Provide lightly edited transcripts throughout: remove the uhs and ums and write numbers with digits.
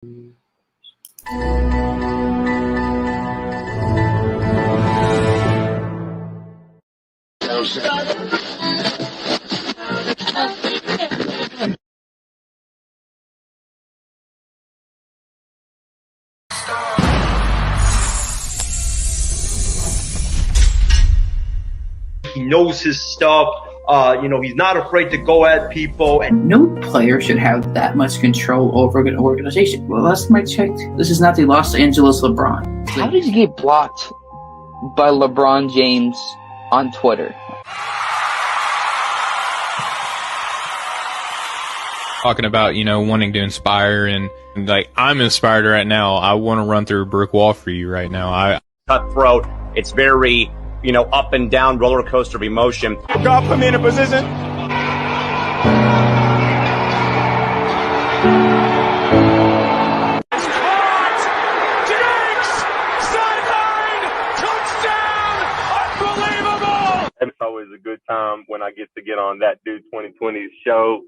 He knows his stuff. He's not afraid to go at people. And no player should have that much control over an organization. Well, last time I checked, this is not the Los Angeles LeBron. How did you get blocked by LeBron James on Twitter? Talking about, wanting to inspire and like, I'm inspired right now. I want to run through a brick wall for you right now. Cutthroat. It's very, up and down roller coaster of emotion. God put me in a position. It's caught. Diggs, sideline, touchdown, unbelievable. It's always a good time when I get to get on That Dude 2020's show.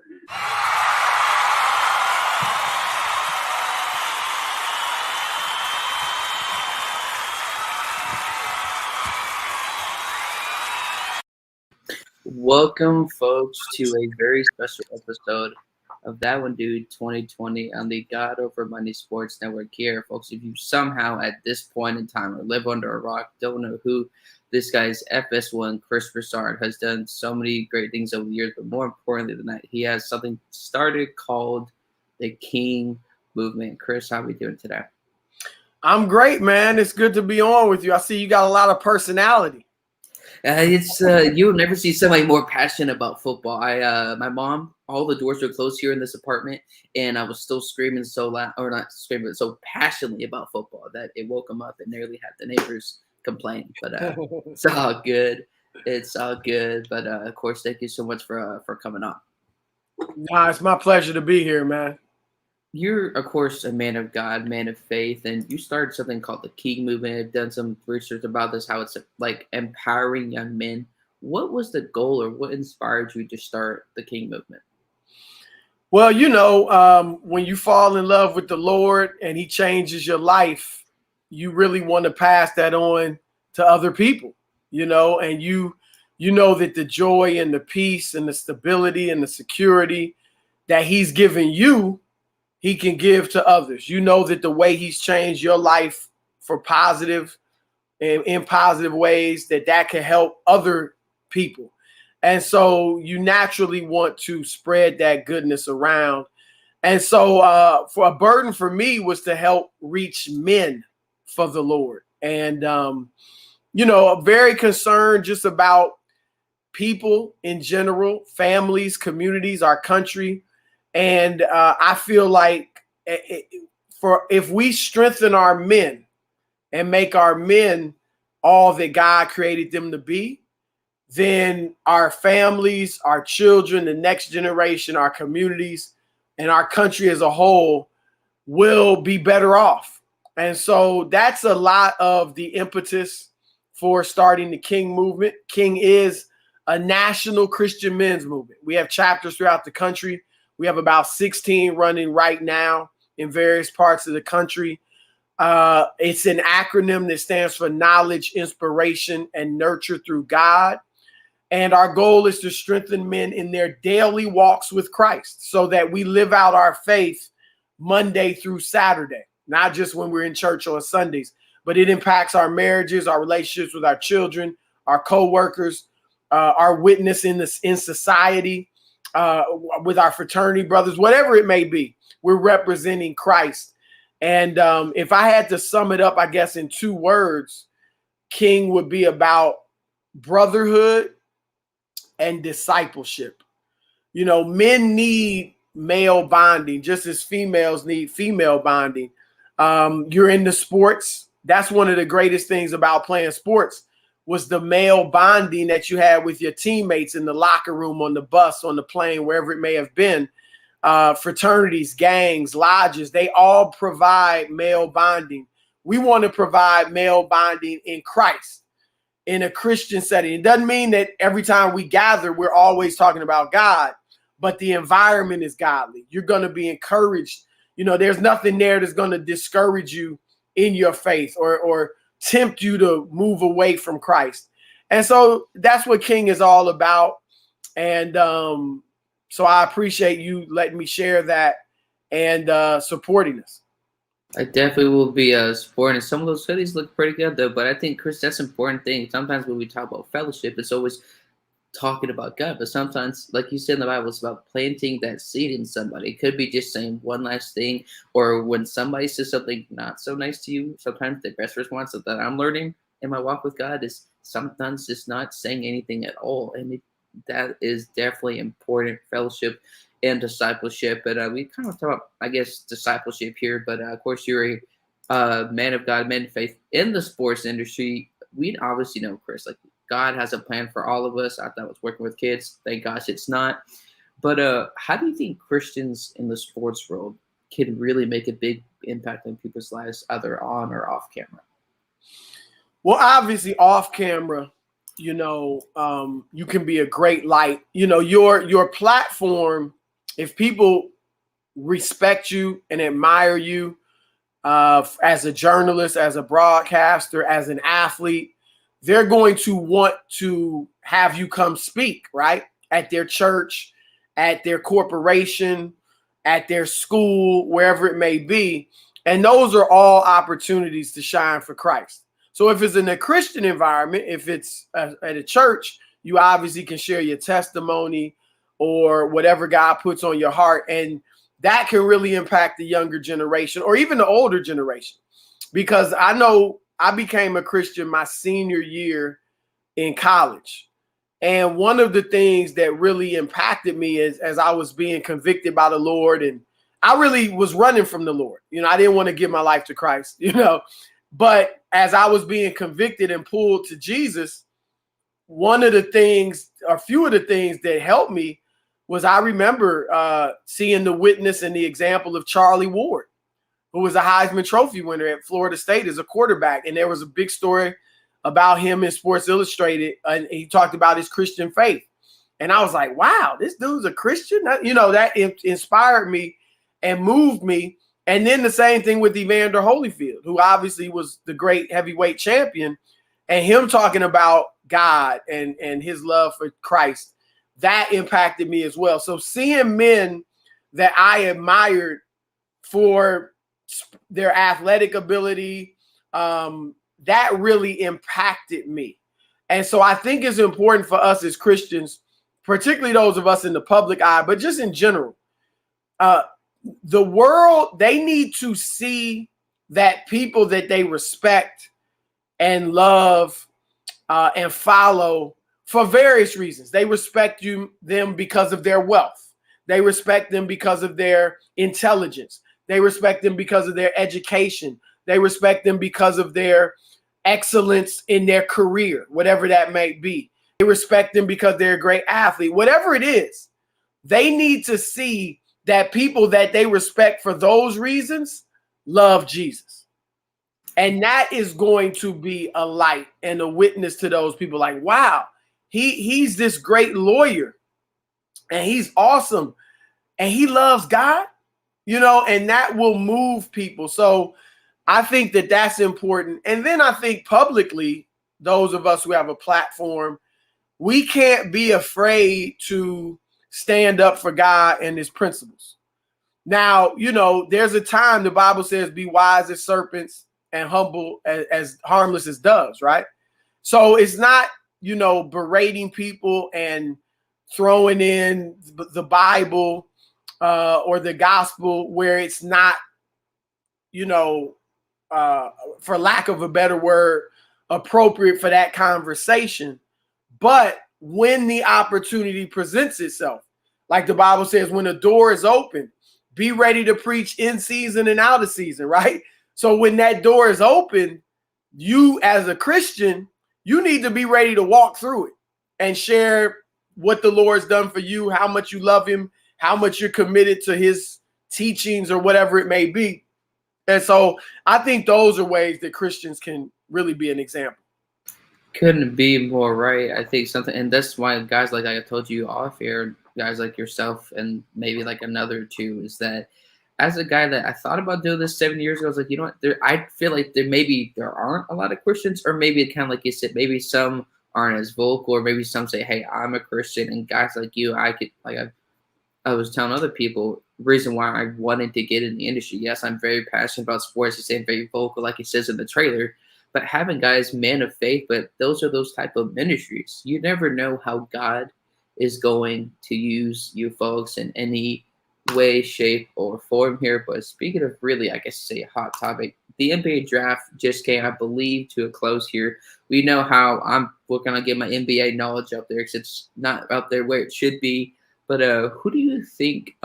Welcome, folks, to a very special episode of That One Dude 2020 on the God Over Money Sports Network here. Folks, if you somehow at this point in time or live under a rock, don't know who this guy's FS1, Chris Broussard, has done so many great things over the years, but more importantly than that, he has something started called the King Movement. Chris, how are we doing today? I'm great, man. It's good to be on with you. I see you got a lot of personality. You'll never see somebody more passionate about football. My mom, all the doors were closed here in this apartment, and I was still screaming so loud, or not screaming, but so passionately about football that it woke them up and nearly had the neighbors complain. But it's all good. It's all good. But of course, thank you so much for coming on. Nah, it's my pleasure to be here, man. You're, of course, a man of God, man of faith, and you started something called the King Movement. I've done some research about this, how it's like empowering young men. What was the goal, or what inspired you to start the King Movement? Well, when you fall in love with the Lord and he changes your life, you really want to pass that on to other people, and you know that the joy and the peace and the stability and the security that he's given you, he can give to others. You know that the way he's changed your life for positive and in positive ways, that can help other people. And so you naturally want to spread that goodness around. And so for a burden for me was to help reach men for the Lord. And, very concerned just about people in general, families, communities, our country. And I feel like if we strengthen our men and make our men all that God created them to be, then our families, our children, the next generation, our communities, and our country as a whole will be better off. And so that's a lot of the impetus for starting the King Movement. King is a national Christian men's movement. We have chapters throughout the country. We have about 16 running right now in various parts of the country. It's an acronym that stands for Knowledge, Inspiration, and Nurture through God. And our goal is to strengthen men in their daily walks with Christ so that we live out our faith Monday through Saturday, not just when we're in church on Sundays, but it impacts our marriages, our relationships with our children, our co-workers, our witness in society, with our fraternity brothers, whatever it may be. We're representing Christ. And if I had to sum it up, I guess in 2 words, King would be about brotherhood and discipleship. Men need male bonding just as females need female bonding. You're into sports. That's one of the greatest things about playing sports was the male bonding that you had with your teammates in the locker room, on the bus, on the plane, wherever it may have been. Fraternities, gangs, lodges, they all provide male bonding. We want to provide male bonding in Christ, in a Christian setting. It doesn't mean that every time we gather, we're always talking about God, but the environment is godly. You're going to be encouraged. there's nothing there that's going to discourage you in your faith or tempt you to move away from Christ. And so that's what King is all about. And so I appreciate you letting me share that and supporting us. I definitely will be supporting. Some of those hoodies look pretty good, though. But I think, Chris, that's an important thing. Sometimes when we talk about fellowship, it's always talking about God. But sometimes, like you said in the Bible, it's about planting that seed in somebody. It could be just saying one last thing. Or when somebody says something not so nice to you, sometimes the best response that I'm learning in my walk with God is sometimes just not saying anything at all. And that is definitely important, fellowship and discipleship. But we kind of talk about, I guess, discipleship here. But of course, you're a man of God, man of faith in the sports industry. We obviously know, Chris, like God has a plan for all of us. I thought it was working with kids. Thank gosh it's not. But how do you think Christians in the sports world can really make a big impact on people's lives, either on or off camera? Well, obviously off camera, you can be a great light. Your platform, if people respect you and admire you as a journalist, as a broadcaster, as an athlete, they're going to want to have you come speak, right? At their church, at their corporation, at their school, wherever it may be. And those are all opportunities to shine for Christ. So if it's in a Christian environment, if it's at a church, you obviously can share your testimony or whatever God puts on your heart. And that can really impact the younger generation or even the older generation. Because I know I became a Christian my senior year in college. And one of the things that really impacted me is as I was being convicted by the Lord, and I really was running from the Lord. I didn't want to give my life to Christ, but as I was being convicted and pulled to Jesus, one of the things, a few of the things that helped me was I remember seeing the witness and the example of Charlie Ward, who was a Heisman Trophy winner at Florida State as a quarterback. And there was a big story about him in Sports Illustrated, and he talked about his Christian faith. And I was like, wow, this dude's a Christian? That inspired me and moved me. And then the same thing with Evander Holyfield, who obviously was the great heavyweight champion, and him talking about God and his love for Christ, that impacted me as well. So seeing men that I admired for their athletic ability, that really impacted me. And so I think it's important for us as Christians, particularly those of us in the public eye, but just in general, the world, they need to see that people that they respect and love and follow for various reasons. They respect them because of their wealth. They respect them because of their intelligence. They respect them because of their education. They respect them because of their excellence in their career, whatever that may be. They respect them because they're a great athlete. Whatever it is, they need to see that people that they respect for those reasons love Jesus. And that is going to be a light and a witness to those people. Like, wow, he's this great lawyer and he's awesome and he loves God, and that will move people. So I think that that's important. And then I think publicly, those of us who have a platform, we can't be afraid to stand up for God and his principles. Now, there's a time the Bible says, be wise as serpents and humble as harmless as doves, right? So it's not, berating people and throwing in the Bible or the gospel where it's not, for lack of a better word, appropriate for that conversation. But when the opportunity presents itself, like the Bible says, when the door is open, be ready to preach in season and out of season, right? So when that door is open, you as a Christian, you need to be ready to walk through it and share what the Lord's done for you, how much you love him, how much you're committed to his teachings or whatever it may be. And so I think those are ways that Christians can really be an example. Couldn't be more right. I think something, and that's why guys like I told you off here, guys like yourself and maybe like another two, is that as a guy that I thought about doing this 7 years ago, I was like, you know what? I feel like there aren't a lot of Christians, or maybe it kind of like you said, maybe some aren't as vocal, or maybe some say, hey, I'm a Christian, and guys like you, I could like I was telling other people the reason why I wanted to get in the industry. Yes, I'm very passionate about sports. He's saying very vocal, like he says in the trailer. But having guys, men of faith, but those are those type of ministries. You never know how God is going to use you folks in any way, shape, or form here. But speaking of really, I guess say a hot topic, the NBA draft just came, I believe, to a close here. We know how I'm working on getting my NBA knowledge up there because it's not up there where it should be. But who do you think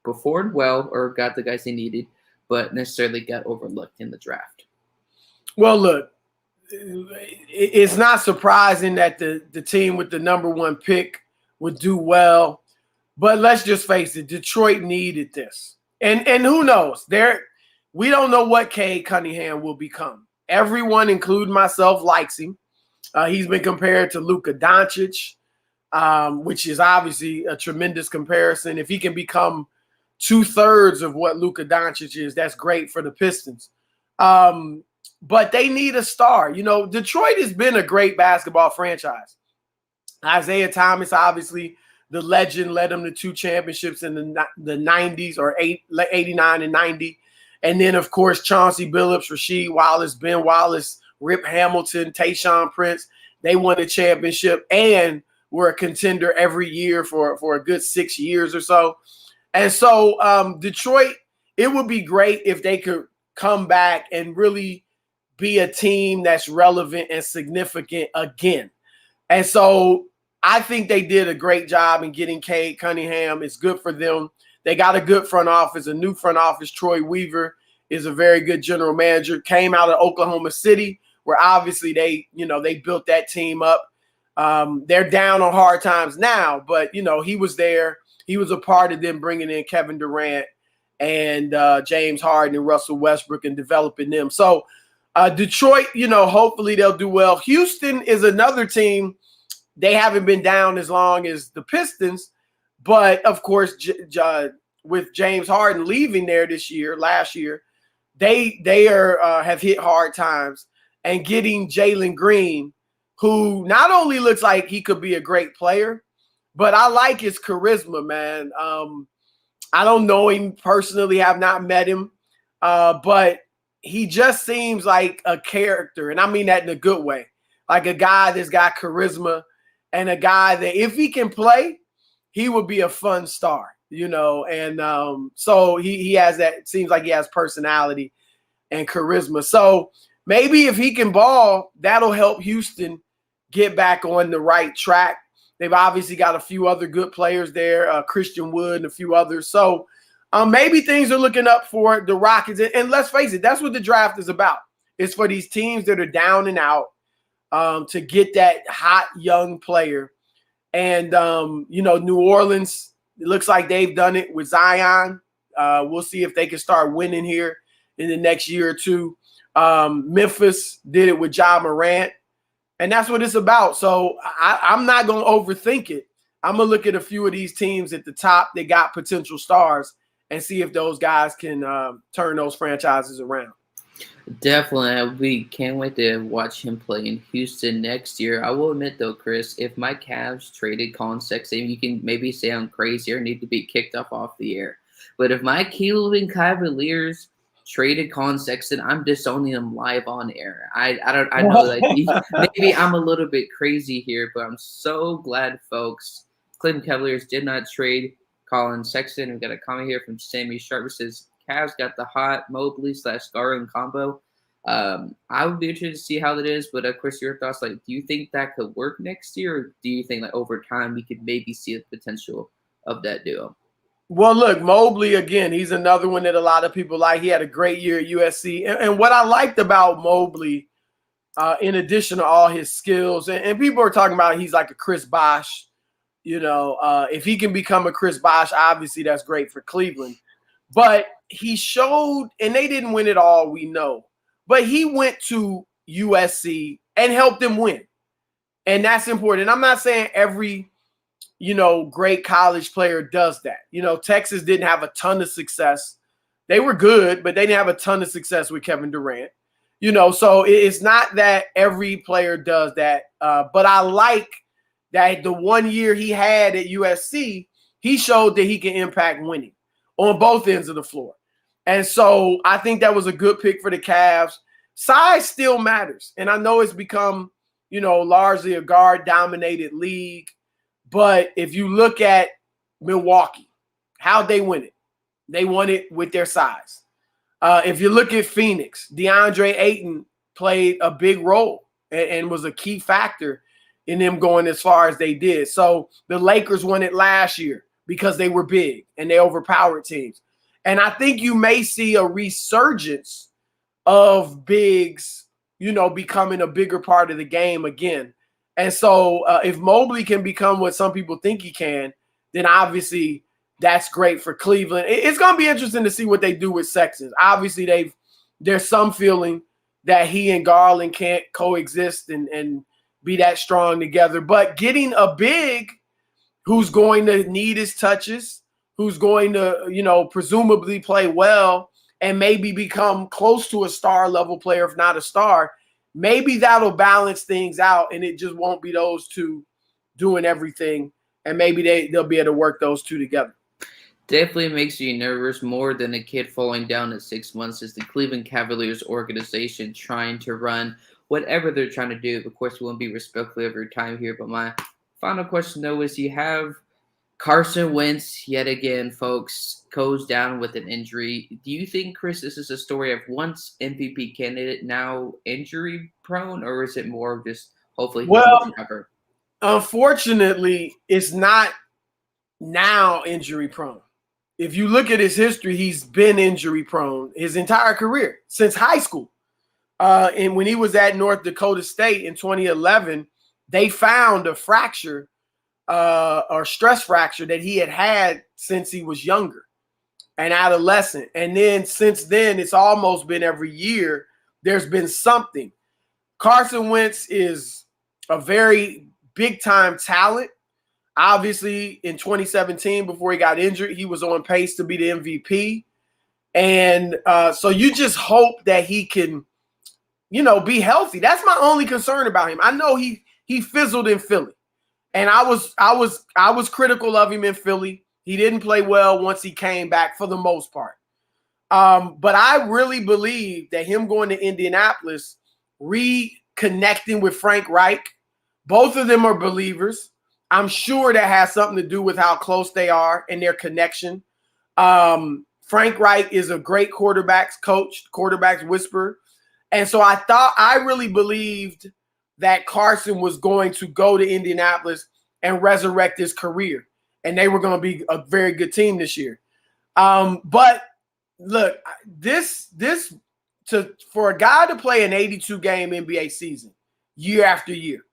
performed well or got the guys they needed, but necessarily got overlooked in the draft? Well, look, it's not surprising that the team with the number 1 pick would do well, but let's just face it, Detroit needed this. And who knows? We don't know what Cade Cunningham will become. Everyone, including myself, likes him. He's been compared to Luka Doncic, which is obviously a tremendous comparison. If he can become 2/3 of what Luka Doncic is, that's great for the Pistons. But they need a star. You know, Detroit has been a great basketball franchise. Isaiah Thomas, obviously, the legend, led them to 2 championships in the 90s, or 89 and 90. And then, of course, Chauncey Billups, Rasheed Wallace, Ben Wallace, Rip Hamilton, Tayshaun Prince. They won a championship and were a contender every year for a good 6 years or so. And so Detroit, it would be great if they could come back and really be a team that's relevant and significant again. And so I think they did a great job in getting Cade Cunningham. It's good for them. They got a good front office, a new front office. Troy Weaver is a very good general manager. Came out of Oklahoma City, where obviously they built that team up. They're down on hard times now, but he was there. He was a part of them bringing in Kevin Durant and James Harden and Russell Westbrook and developing them. So Detroit, hopefully they'll do well. Houston is another team. They haven't been down as long as the Pistons, but of course, with James Harden leaving there last year, they have hit hard times, and getting Jalen Green, who not only looks like he could be a great player, but I like his charisma, man. I don't know him personally, have not met him, but he just seems like a character, and I mean that in a good way, like a guy that's got charisma and a guy that if he can play, he would be a fun star, and so he has that, seems like he has personality and charisma. So maybe if he can ball, that'll help Houston get back on the right track. They've obviously got a few other good players there, Christian Wood and a few others. So maybe things are looking up for the Rockets. And let's face it, that's what the draft is about. It's for these teams that are down and out to get that hot young player. And, New Orleans, it looks like they've done it with Zion. We'll see if they can start winning here in the next year or two. Memphis did it with Ja Morant. And that's what it's about. So I'm not going to overthink it. I'm going to look at a few of these teams at the top that got potential stars and see if those guys can turn those franchises around. Definitely. We can't wait to watch him play in Houston next year. I will admit, though, Chris, if my Cavs traded Colin Sexton, you can maybe say I'm crazy or need to be kicked off the air. But if my Cleveland Cavaliers traded Colin Sexton, I'm disowning him live on air. I know that maybe I'm a little bit crazy here, but I'm so glad, folks. Cleveland Cavaliers did not trade Colin Sexton. We've got a comment here from Sammy Sharp. It says Cavs got the hot Mobley/Garland combo. I would be interested to see how that is, but of course, your thoughts. Like, do you think that could work next year, or do you think over time we could maybe see the potential of that duo? Well, look, Mobley, again, he's another one that a lot of people like. He had a great year at USC. And what I liked about Mobley, in addition to all his skills, and people are talking about he's like a Chris Bosh. If he can become a Chris Bosh, obviously that's great for Cleveland. But he showed, and they didn't win it all, we know. But he went to USC and helped them win. And that's important. And I'm not saying every great college player does that. Texas didn't have a ton of success. They were good, but they didn't have a ton of success with Kevin Durant. So it's not that every player does that. But I like that the 1 year he had at USC, he showed that he can impact winning on both ends of the floor. And so I think that was a good pick for the Cavs. Size still matters. And I know it's become, largely a guard-dominated league. But if you look at Milwaukee, how'd they win it? They won it with their size. If you look at Phoenix, DeAndre Ayton played a big role and was a key factor in them going as far as they did. So the Lakers won it last year because they were big and they overpowered teams. And I think you may see a resurgence of bigs, becoming a bigger part of the game again. And so if Mobley can become what some people think he can, then obviously that's great for Cleveland. It's going to be interesting to see what they do with Sexton. Obviously, there's some feeling that he and Garland can't coexist and be that strong together. But getting a big who's going to need his touches, who's going to, presumably play well and maybe become close to a star level player, if not a star, maybe that'll balance things out and it just won't be those two doing everything. And maybe they'll be able to work those two together. Definitely makes you nervous more than a kid falling down at 6 months is the Cleveland Cavaliers organization trying to run whatever they're trying to do. Of course, we won't be respectful of your time here, but my final question, though, is you have Carson Wentz, yet again, folks, goes down with an injury. Do you think, Chris, this is a story of once MVP candidate, now injury prone, or is it more just hopefully he can recover? Unfortunately, it's not now injury prone. If you look at his history, he's been injury prone his entire career since high school. And when he was at North Dakota State in 2011, they found a fracture or stress fracture that he had since he was younger and adolescent. And then since then, it's almost been every year there's been something. Carson Wentz is a very big-time talent. Obviously, in 2017, before he got injured, he was on pace to be the MVP. And so you just hope that he can, be healthy. That's my only concern about him. I know he fizzled in Philly. And I was critical of him in Philly. He didn't play well once he came back for the most part. But I really believe that him going to Indianapolis, reconnecting with Frank Reich, both of them are believers. I'm sure that has something to do with how close they are and their connection. Frank Reich is a great quarterbacks coach, quarterbacks whisperer. And so I really believed that Carson was going to go to Indianapolis and resurrect his career. And they were going to be a very good team this year. But look, for a guy to play an 82-game NBA season year after year,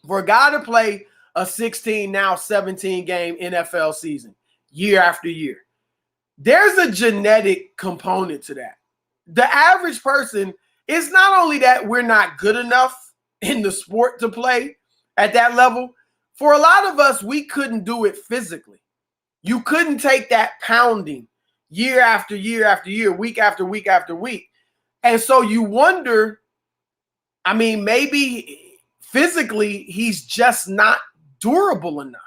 for a guy to play a 16, now 17-game NFL season year after year, there's a genetic component to that. The average person, it's not only that we're not good enough in the sport to play at that level. For a lot of us, we couldn't do it physically. You couldn't take that pounding year after year after year, week after week after week. And so you wonder, maybe physically he's just not durable enough.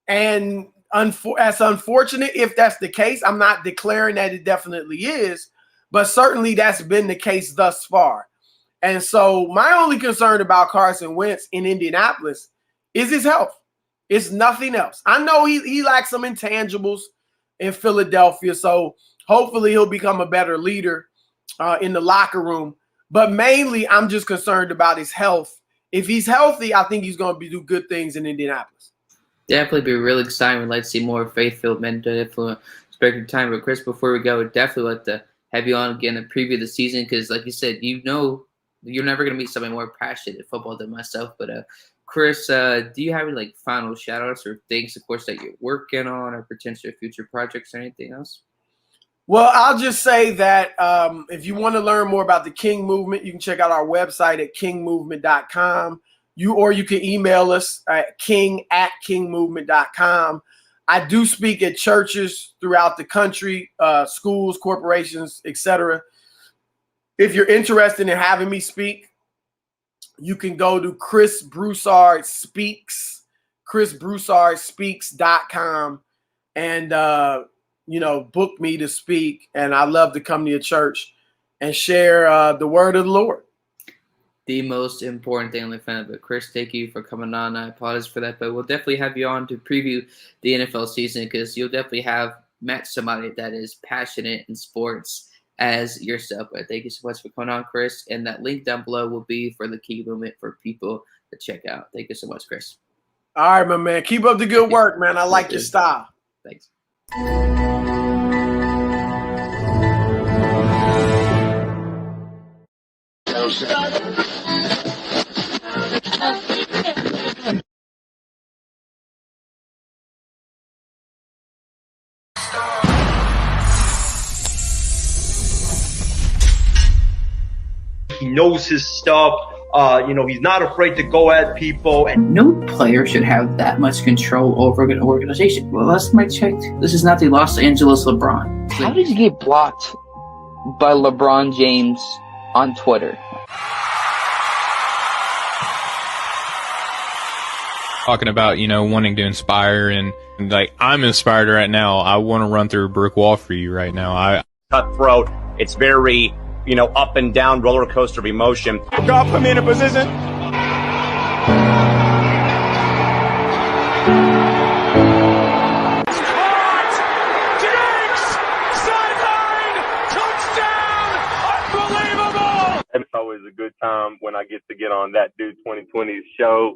And that's unfortunate if that's the case. I'm not declaring that it definitely is, but certainly that's been the case thus far. And so my only concern about Carson Wentz in Indianapolis is his health. It's nothing else. I know he lacks some intangibles in Philadelphia, so hopefully he'll become a better leader in the locker room. But mainly I'm just concerned about his health. If he's healthy, I think he's going to do good things in Indianapolis. Definitely be really exciting. We'd like to see more faith-filled men to influence respective time. But Chris, before we go, we'd definitely like to have you on again and preview the season because, like you said, you're never going to meet somebody more passionate at football than myself. But Chris, do you have any final shout-outs or things, of course, that you're working on or potential future projects or anything else? Well, I'll just say that if you want to learn more about the King Movement, you can check out our website at kingmovement.com. you can email us at king@kingmovement.com. I do speak at churches throughout the country, schools, corporations, etc. If you're interested in having me speak, you can go to Chris Broussard Speaks, chrisbroussardspeaks.com, and book me to speak. And I love to come to your church and share the word of the Lord. The most important thing on the fan. But Chris, thank you for coming on. I apologize for that, but we'll definitely have you on to preview the NFL season, because you'll definitely have met somebody that is passionate in sports as yourself. But thank you so much for coming on, Chris. And that link down below will be for the King Movement for people to check out. Thank you so much, Chris. All right, my man. Keep up the good work, man. I like your style. Thanks. He knows his stuff. He's not afraid to go at people. And no player should have that much control over an organization. Well, last time I checked, this is not the Los Angeles LeBron. How did you get blocked by LeBron James on Twitter? Talking about, wanting to inspire, and like, I'm inspired right now. I want to run through a brick wall for you right now. Cutthroat. It's very, up and down roller coaster of emotion. God put me in a position. It's always a good time when I get to get on that dude 2020's show.